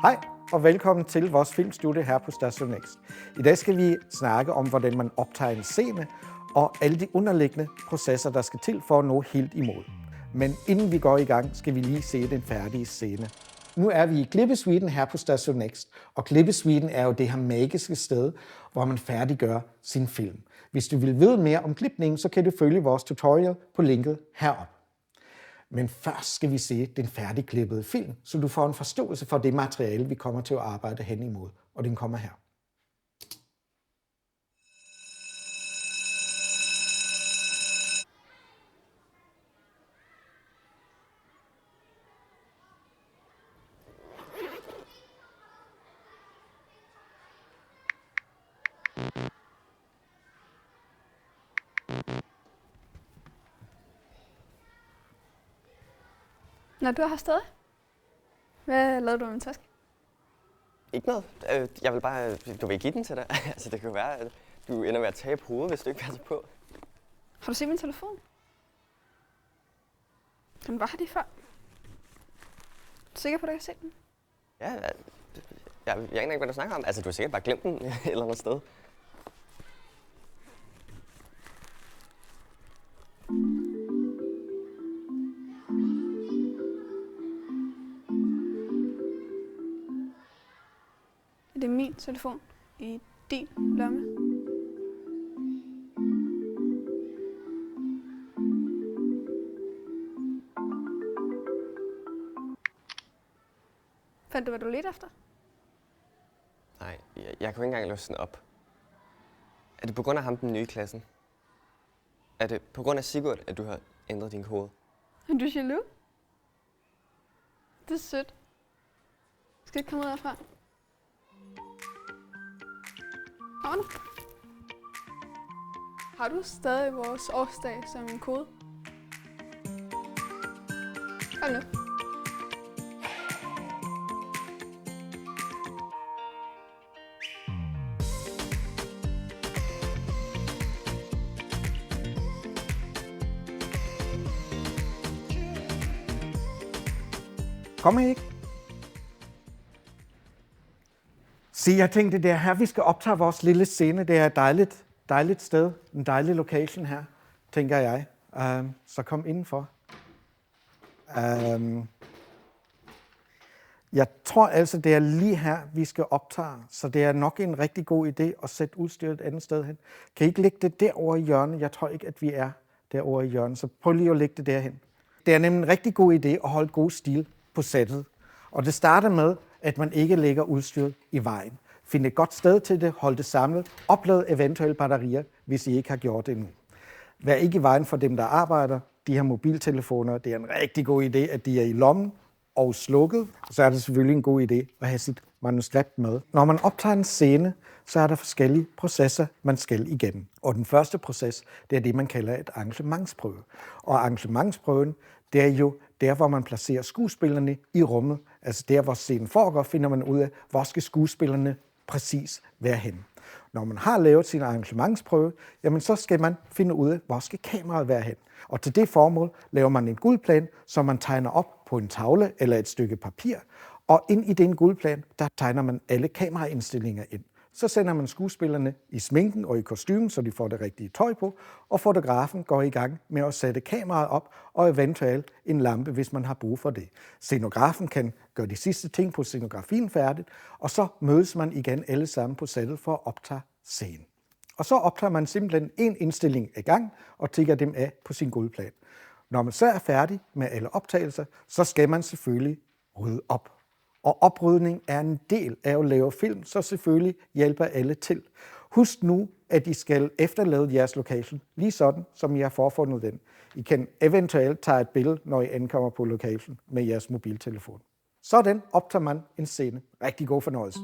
Hej og velkommen til vores filmstudie her på Station Next. I dag skal vi snakke om, hvordan man optager en scene og alle de underliggende processer, der skal til for at nå helt i mål. Men inden vi går i gang, skal vi lige se den færdige scene. Nu er vi i klippesuiten her på Station Next, og klippesuiten er jo det her magiske sted, hvor man færdiggør sin film. Hvis du vil vide mere om klipningen, så kan du følge vores tutorial på linket heroppe. Men først skal vi se den færdigklippede film, så du får en forståelse for det materiale, vi kommer til at arbejde hen imod. Og den kommer her. Når du er her stadig, hvad lavede du med min taske? Ikke noget. Jeg vil bare, du vil give den til dig. Altså, det kan jo være, at du ender med at tabe hovedet, hvis du ikke passer på. Har du set min telefon? Den var her lige før. Er du sikker på, at du kan se den? Ja, jeg aner ikke, hvad du snakker om. Altså, du har sikkert bare glemt den et eller andet sted. Det er min telefon i din lomme. Fandt du, hvad du ledte efter? Nej, jeg kunne ikke engang løse den op. Er det på grund af ham, den nye i klassen? Er det på grund af Sigurd, at du har ændret din kode? Er du jaloux? Det er sødt. Skal ikke komme ud herfra? Kom nu. Har du stadig vores årsdag som en kode? Hold nu. Kom ikke? Se, jeg tænkte, det er her, vi skal optage vores lille scene. Det er et dejligt sted, en dejlig location her, tænker jeg. Så kom indenfor. Jeg tror altså, det er lige her, vi skal optage, så det er nok en rigtig god idé at sætte udstyret et andet sted hen. Kan I ikke lægge det derovre i hjørnet? Jeg tror ikke, at vi er derovre i hjørnet, så prøv lige at lægge det derhen. Det er nemlig en rigtig god idé at holde god stil på sættet. Og det starter med, at man ikke lægger udstyret i vejen. Find et godt sted til det, hold det samlet, oplad eventuelle batterier, hvis I ikke har gjort det endnu. Vær ikke i vejen for dem, der arbejder. De her mobiltelefoner, det er en rigtig god idé, at de er i lommen og slukket. Så er det selvfølgelig en god idé at have sit manuskript med. Når man optager en scene, så er der forskellige processer, man skal igennem. Og den første proces, det er det, man kalder et arrangementsprøve. Og arrangementsprøven, det er jo der, hvor man placerer skuespillerne i rummet. Altså der, hvor scenen foregår, finder man ud af, hvor skal skuespillerne præcis være henne. Når man har lavet sin arrangementsprøve, jamen så skal man finde ud af, hvor skal kameraet være hen. Og til det formål laver man en guldplan, som man tegner op på en tavle eller et stykke papir. Og ind i den guldplan, der tegner man alle kameraindstillinger ind. Så sender man skuespillerne i sminken og i kostymen, så de får det rigtige tøj på, og fotografen går i gang med at sætte kameraet op og eventuelt en lampe, hvis man har brug for det. Scenografen kan gøre de sidste ting på scenografien færdigt, og så mødes man igen alle sammen på sættet for at optage scenen. Og så optager man simpelthen en indstilling ad gang og tigger dem af på sin guldplan. Når man så er færdig med alle optagelser, så skal man selvfølgelig rydde op. Og oprydning er en del af at lave film, så selvfølgelig hjælper alle til. Husk nu, at I skal efterlade jeres location, lige sådan, som I har forfundet den. I kan eventuelt tage et billede, når I ankommer på location med jeres mobiltelefon. Sådan optager man en scene. Rigtig god fornøjelse.